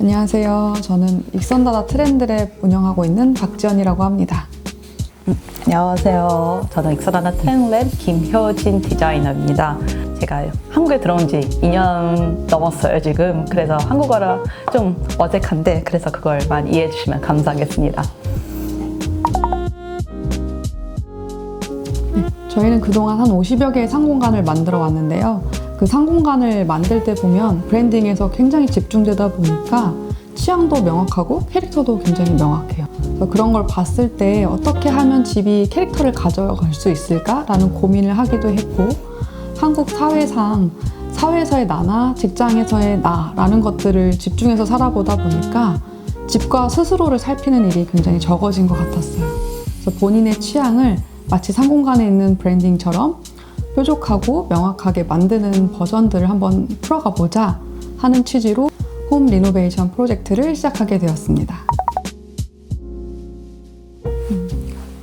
안녕하세요. 저는 익선다다 트렌드랩 운영하고 있는 박지연이라고 합니다. 안녕하세요. 저는 익선다다 트렌드랩 김효진 디자이너입니다. 제가 한국에 들어온 지 2년 넘었어요, 지금. 그래서 한국어라 좀 어색한데, 그래서 그걸 많이 이해해 주시면 감사하겠습니다. 저희는 그동안 한 50여 개의 상공간을 만들어 왔는데요. 그 상공간을 만들 때 보면 브랜딩에서 굉장히 집중되다 보니까 취향도 명확하고 캐릭터도 굉장히 명확해요. 그래서 그런 걸 봤을 때 어떻게 하면 집이 캐릭터를 가져갈 수 있을까라는 고민을 하기도 했고, 한국 사회상 사회에서의 나나 직장에서의 나라는 것들을 집중해서 살아보다 보니까 집과 스스로를 살피는 일이 굉장히 적어진 것 같았어요. 그래서 본인의 취향을 마치 상공간에 있는 브랜딩처럼 뾰족하고 명확하게 만드는 버전들을 한번 풀어가 보자 하는 취지로 홈 리노베이션 프로젝트를 시작하게 되었습니다.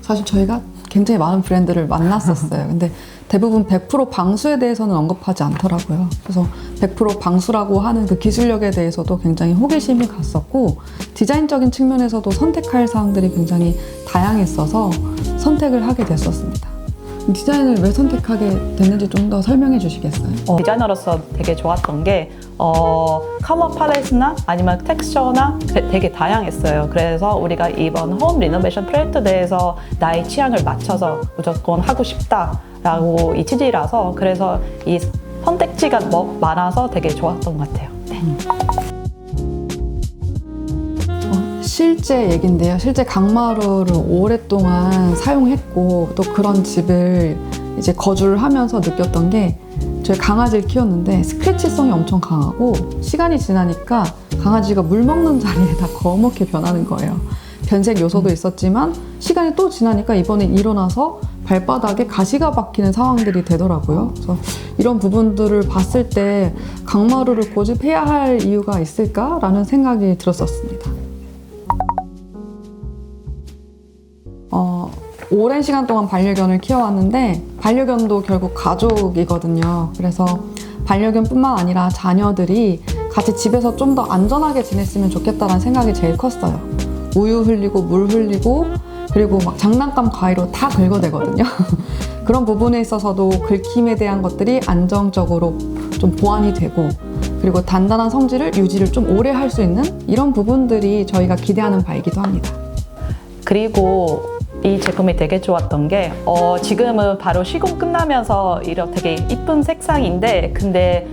사실 저희가 굉장히 많은 브랜드를 만났었어요. 근데 대부분 100% 방수에 대해서는 언급하지 않더라고요. 그래서 100% 방수라고 하는 그 기술력에 대해서도 굉장히 호기심이 갔었고, 디자인적인 측면에서도 선택할 사항들이 굉장히 다양했어서 선택을 하게 됐었습니다. 디자인을 왜 선택하게 됐는지 좀 더 설명해 주시겠어요? 디자이너로서 되게 좋았던 게 컬러 팔레트나 아니면 텍스처나 되게 다양했어요. 그래서 우리가 이번 홈 리노베이션 프로젝트에 대해서 나의 취향을 맞춰서 무조건 하고 싶다라고 이 취지라서, 그래서 이 선택지가 많아서 되게 좋았던 것 같아요. 네. 실제 얘긴데요. 실제 강마루를 오랫동안 사용했고, 또 그런 집을 이제 거주를 하면서 느꼈던 게, 저희 강아지를 키웠는데 스크래치성이 엄청 강하고, 시간이 지나니까 강아지가 물 먹는 자리에 다 거먹게 변하는 거예요. 변색 요소도 있었지만 시간이 또 지나니까 이번에 일어나서 발바닥에 가시가 박히는 상황들이 되더라고요. 그래서 이런 부분들을 봤을 때 강마루를 고집해야 할 이유가 있을까라는 생각이 들었었습니다. 오랜 시간 동안 반려견을 키워왔는데, 반려견도 결국 가족이거든요. 그래서 반려견뿐만 아니라 자녀들이 같이 집에서 좀 더 안전하게 지냈으면 좋겠다는 생각이 제일 컸어요. 우유 흘리고 물 흘리고 그리고 막 장난감 가위로 다 긁어대거든요. 그런 부분에 있어서도 긁힘에 대한 것들이 안정적으로 좀 보완이 되고, 그리고 단단한 성질을 유지를 좀 오래 할 수 있는 이런 부분들이 저희가 기대하는 바이기도 합니다. 그리고 이 제품이 되게 좋았던 게 지금은 바로 시공 끝나면서 이런 되게 이쁜 색상인데, 근데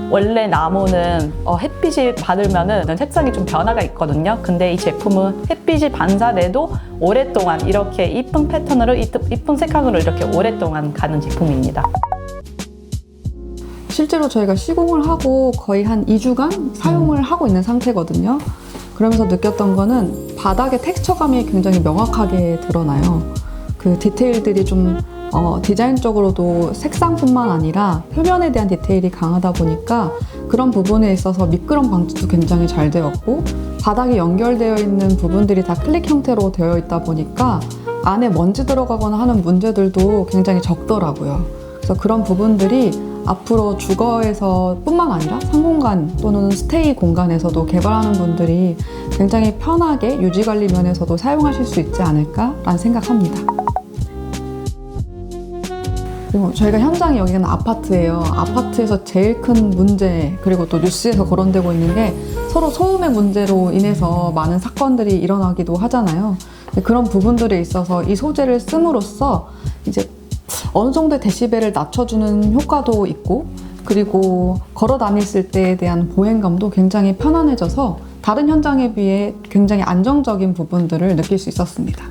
원래 나무는 햇빛이 받으면은 색상이 좀 변화가 있거든요. 근데 이 제품은 햇빛이 반사돼도 오랫동안 이렇게 이쁜 패턴으로 이쁜 색상으로 이렇게 오랫동안 가는 제품입니다. 실제로 저희가 시공을 하고 거의 한 2주간 사용을 하고 있는 상태거든요. 그러면서 느꼈던 거는 바닥의 텍스처감이 굉장히 명확하게 드러나요. 그 디테일들이 좀 디자인적으로도 색상뿐만 아니라 표면에 대한 디테일이 강하다 보니까 그런 부분에 있어서 미끄럼 방지도 굉장히 잘 되었고, 바닥이 연결되어 있는 부분들이 다 클릭 형태로 되어 있다 보니까 안에 먼지 들어가거나 하는 문제들도 굉장히 적더라고요. 그래서 그런 부분들이 앞으로 주거에서 뿐만 아니라 상공간 또는 스테이 공간에서도 개발하는 분들이 굉장히 편하게 유지관리 면에서도 사용하실 수 있지 않을까라는 생각합니다. 그리고 저희가 현장이 여기는 아파트예요. 아파트에서 제일 큰 문제, 그리고 또 뉴스에서 거론되고 있는 게 서로 소음의 문제로 인해서 많은 사건들이 일어나기도 하잖아요. 그런 부분들에 있어서 이 소재를 씀으로써 이제 어느 정도의 데시벨을 낮춰주는 효과도 있고, 그리고 걸어 다녔을 때에 대한 보행감도 굉장히 편안해져서 다른 현장에 비해 굉장히 안정적인 부분들을 느낄 수 있었습니다.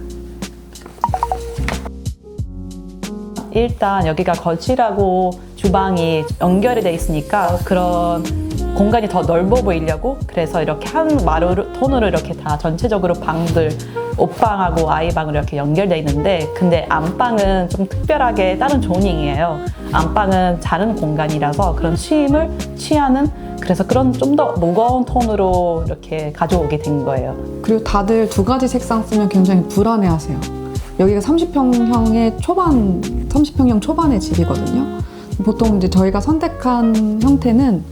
일단 여기가 거실하고 주방이 연결이 돼 있으니까 그런 공간이 더 넓어 보이려고, 그래서 이렇게 한 마루 톤으로 이렇게 다 전체적으로 방들, 옷방하고 아이방으로 이렇게 연결되어 있는데, 근데 안방은 좀 특별하게 다른 조닝이에요. 안방은 자는 공간이라서 그런 쉼을 취하는, 그래서 그런 좀 더 무거운 톤으로 이렇게 가져오게 된 거예요. 그리고 다들 두 가지 색상 쓰면 굉장히 불안해하세요. 여기가 30평형 초반의 집이거든요. 보통 이제 저희가 선택한 형태는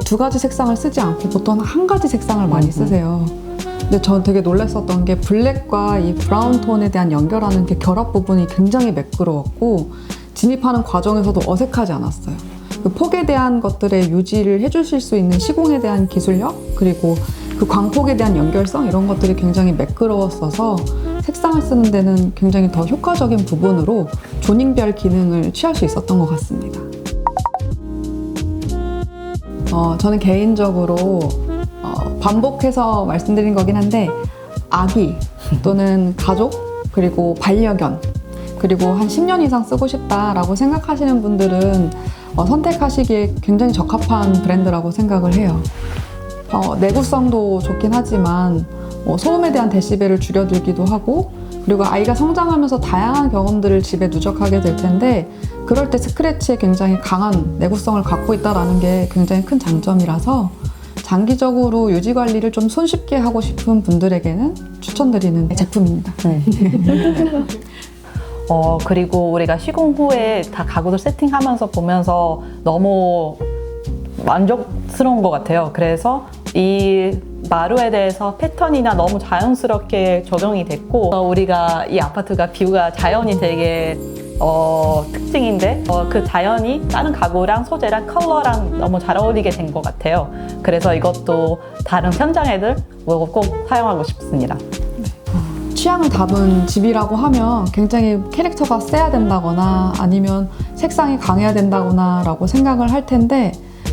두 가지 색상을 쓰지 않고 보통 한 가지 색상을 많이 쓰세요. 근데 전 되게 놀랐었던 게 블랙과 이 브라운 톤에 대한 연결하는 그 결합 부분이 굉장히 매끄러웠고 진입하는 과정에서도 어색하지 않았어요. 그 폭에 대한 것들의 유지를 해주실 수 있는 시공에 대한 기술력 그리고 그 광폭에 대한 연결성 이런 것들이 굉장히 매끄러웠어서 색상을 쓰는 데는 굉장히 더 효과적인 부분으로 조닝별 기능을 취할 수 있었던 것 같습니다. 저는 개인적으로 반복해서 말씀드린 거긴 한데 아기 또는 가족 그리고 반려견 그리고 한 10년 이상 쓰고 싶다라고 생각하시는 분들은 선택하시기에 굉장히 적합한 브랜드라고 생각을 해요. 내구성도 좋긴 하지만 소음에 대한 데시벨을 줄여들기도 하고 그리고 아이가 성장하면서 다양한 경험들을 집에 누적하게 될 텐데 그럴 때 스크래치에 굉장히 강한 내구성을 갖고 있다는 게 굉장히 큰 장점이라서 장기적으로 유지 관리를 좀 손쉽게 하고 싶은 분들에게는 추천드리는 제품입니다. 그리고 우리가 시공 후에 다 가구들 세팅하면서 보면서 너무 만족스러운 것 같아요. 그래서 이 마루에 대해서 패턴이나 너무 자연스럽게 적용이 됐고 우리가 이 아파트가 뷰가 자연이 되게 특징인데 그 자연이 다른 가구랑 소재랑 컬러랑 너무 잘 어울리게 된 것 같아요. 그래서 이것도 다른 현장애들 꼭 사용하고 싶습니다. 취향을 담은 집이라고 하면 굉장히 캐릭터가 세야 된다거나 아니면 색상이 강해야 된다거나 라고 생각을 할 텐데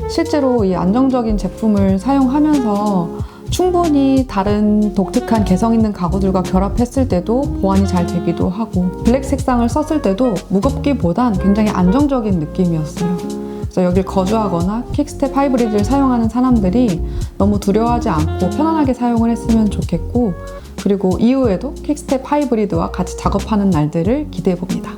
실제로 이 안정적인 제품을 사용하면서 충분히 다른 독특한 개성 있는 가구들과 결합했을 때도 보완이 잘 되기도 하고 블랙 색상을 썼을 때도 무겁기보단 굉장히 안정적인 느낌이었어요. 그래서 여길 거주하거나 퀵스텝 하이브리드를 사용하는 사람들이 너무 두려워하지 않고 편안하게 사용을 했으면 좋겠고 그리고 이후에도 퀵스텝 하이브리드와 같이 작업하는 날들을 기대해 봅니다.